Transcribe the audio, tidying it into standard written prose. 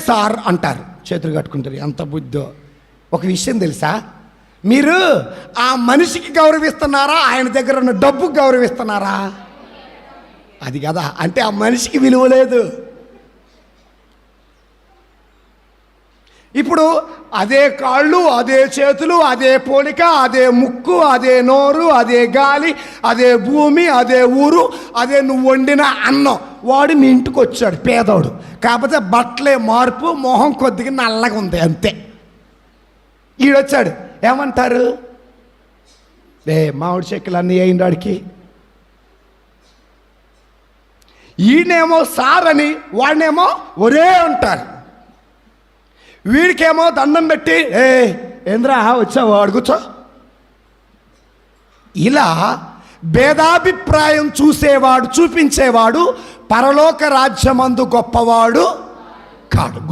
Sir అంటారు, చేతులు కట్టుకుంటారు. ఎంత బుద్ధో. ఒక విషయం తెలుసా, మీరు ఆ మనిషికి గౌరవిస్తున్నారా, ఆయన దగ్గర ఉన్న డబ్బుకి గౌరవిస్తున్నారా? అది కదా, అంటే ఆ మనిషికి విలువ లేదు. ఇప్పుడు అదే కాళ్ళు, అదే చేతులు, అదే పోలిక, అదే ముక్కు, అదే నోరు, అదే గాలి, అదే భూమి, అదే ఊరు, అదే నువ్వు వండిన అన్నం. వాడు మీ ఇంటికి వచ్చాడు పేదోడు, కాకపోతే బట్టలే మార్పు, మొహం కొద్దిగా నల్లగా ఉంది అంతే. ఈడొచ్చాడు, ఏమంటారు? మామిడి చెక్కులు అన్నీ వేయండి వాడికి. ఈయనేమో సార్ అని, వాడినేమో ఒరే అంటారు. వీడికేమో దండం పెట్టి ఏంద్రా వచ్చావు అడుగుచో. ఇలా భేదాభిప్రాయం చూపించేవాడు పరలోక రాజ్యమందు గొప్పవాడు కాడు.